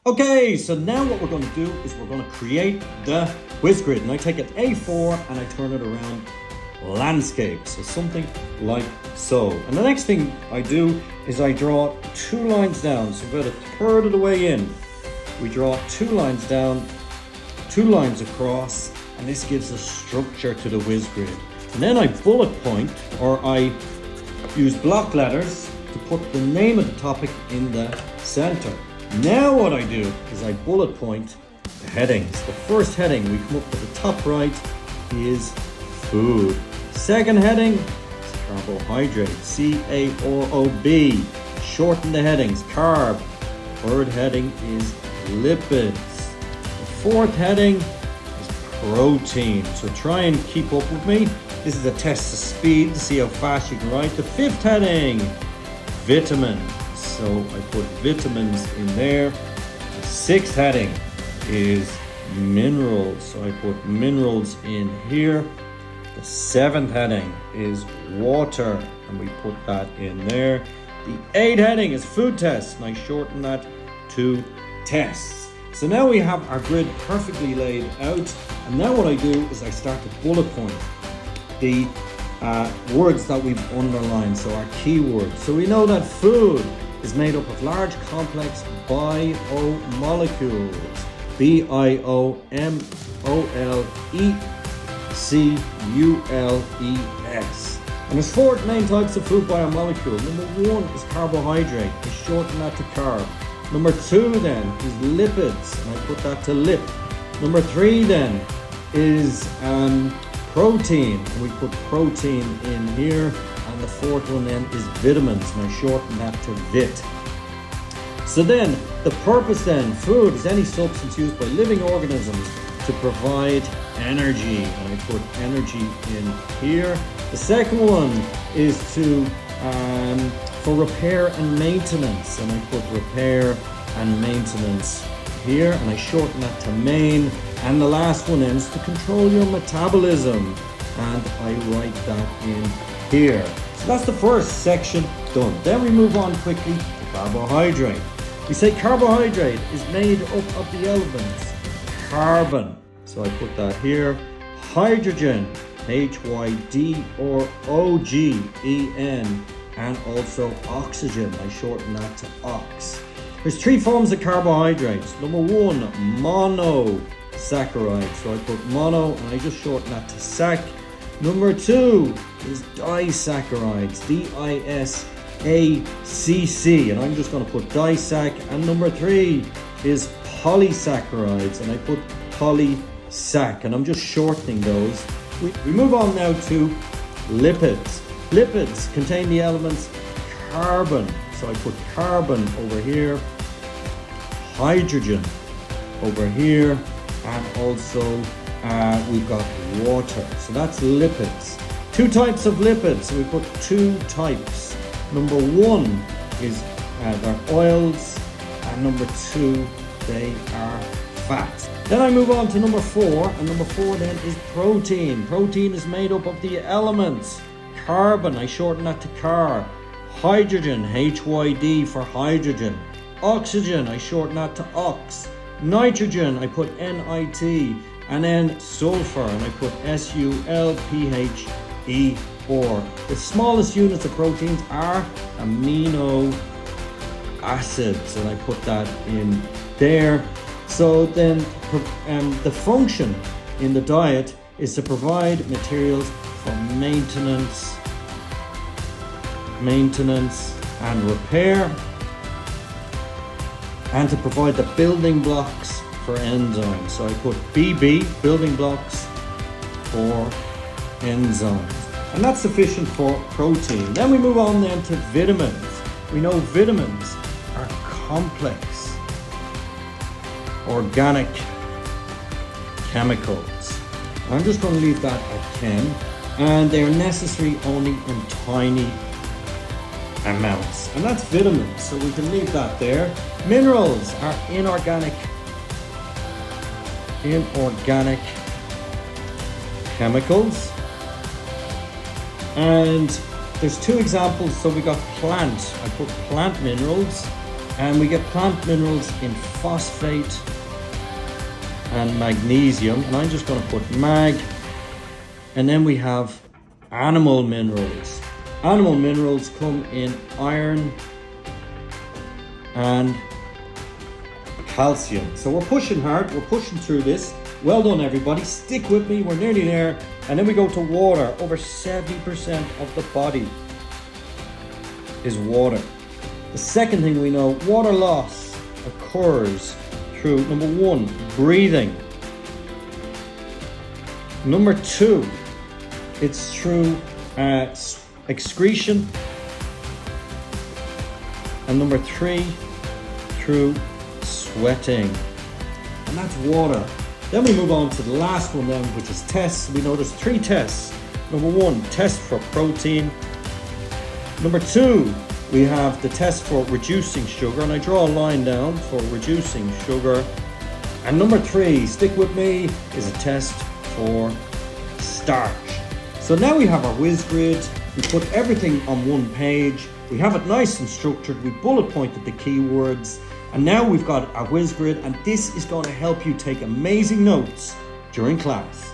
Okay, so now what we're going to do is we're going to create the WhizGrid, and I take an A4 and I turn it around landscape, so something like so. And the next thing I do is I draw 2 lines down, so about a third of the way in. We draw 2 lines down, 2 lines across, and this gives a structure to the WhizGrid. And then I bullet point, or I use block letters to put the name of the topic in the center. Now what I do is I bullet point the headings. The first heading we come up to the top right is food. Second heading is carbohydrate, C-A-R-O-B. Shorten the headings, carb. Third heading is lipids. The fourth heading is protein. So try and keep up with me. This is a test of speed to see how fast you can write. The fifth heading, vitamins. So I put vitamins in there. The sixth heading is minerals. So I put minerals in here. The seventh heading is water, and we put that in there. The eighth heading is food tests, and I shorten that to tests. So now we have our grid perfectly laid out, and now what I do is I start to bullet point the words that we've underlined, so our keywords. So we know that food is made up of large complex biomolecules, biomolecules. And there's 4 main types of food biomolecule. Number 1 is carbohydrate. I shorten that to carb. Number 2 then is lipids, and I put that to lip. Number 3 then is protein, and we put protein in here. And the 4th one then is vitamins, and I shorten that to vit. So then, the purpose then, food is any substance used by living organisms to provide energy, and I put energy in here. The second one is to for repair and maintenance, and I put repair and maintenance here, and I shorten that to main. And the last one is to control your metabolism, and I write that in here. So that's the first section done. Then we move on quickly to carbohydrate. We say carbohydrate is made up of the elements carbon, so I put that here. Hydrogen, H-Y-D-R-O-G-E-N, and also oxygen. I shorten that to ox. There's 3 forms of carbohydrates. Number 1, monosaccharide. So I put mono and I just shorten that to sac. Number 2 is disaccharides, D-I-S-A-C-C, and I'm just going to put disac. And number 3 is polysaccharides, and I put polysac, and I'm just shortening those. We move on now to lipids. Lipids contain the elements carbon, so I put carbon over here, hydrogen over here, and also we've got water. So that's lipids. 2 types of lipids, so we put 2 types. Number 1 is they're oils, and number 2 they are fats. Then I move on to number 4, and number 4 then is protein. Protein is made up of the elements carbon, I shorten that to car. Hydrogen, H-Y-D for hydrogen. Oxygen, I shorten that to ox. Nitrogen, I put N-I-T. And then sulfur, and I put S-U-L-P-H-E-R. The smallest units of proteins are amino acids, and I put that in there. So then the function in the diet is to provide materials for maintenance and repair, and to provide the building blocks for enzymes. So I put BB, building blocks for enzymes. And that's sufficient for protein. Then we move on then to vitamins. We know vitamins are complex organic chemicals. I'm just going to leave that at 10. And they're necessary only in tiny amounts. And that's vitamins, so we can leave that there. Minerals are inorganic chemicals. And there's 2 examples. So we got plant. I put plant minerals, And we get plant minerals in phosphate and magnesium. And I'm just going to put mag. And then we have animal minerals. Animal minerals come in iron and calcium. So we're pushing hard, we're pushing through this. Well done everybody, stick with me, we're nearly there. And then we go to water. Over 70% of the body is water. The second thing we know, water loss occurs through, number 1, breathing. Number 2, it's through excretion. And number 3, through sweating. And that's water. Then we move on to the last one then, which is tests. We know there's 3 tests. Number 1, test for protein. Number 2, we have the test for reducing sugar, and I draw a line down for reducing sugar. And number 3, stick with me, is a test for starch. So now we have our WhizGrid. We put everything on one page. We have it nice and structured. We bullet pointed the keywords. And now we've got our WhizGrid, and this is going to help you take amazing notes during class.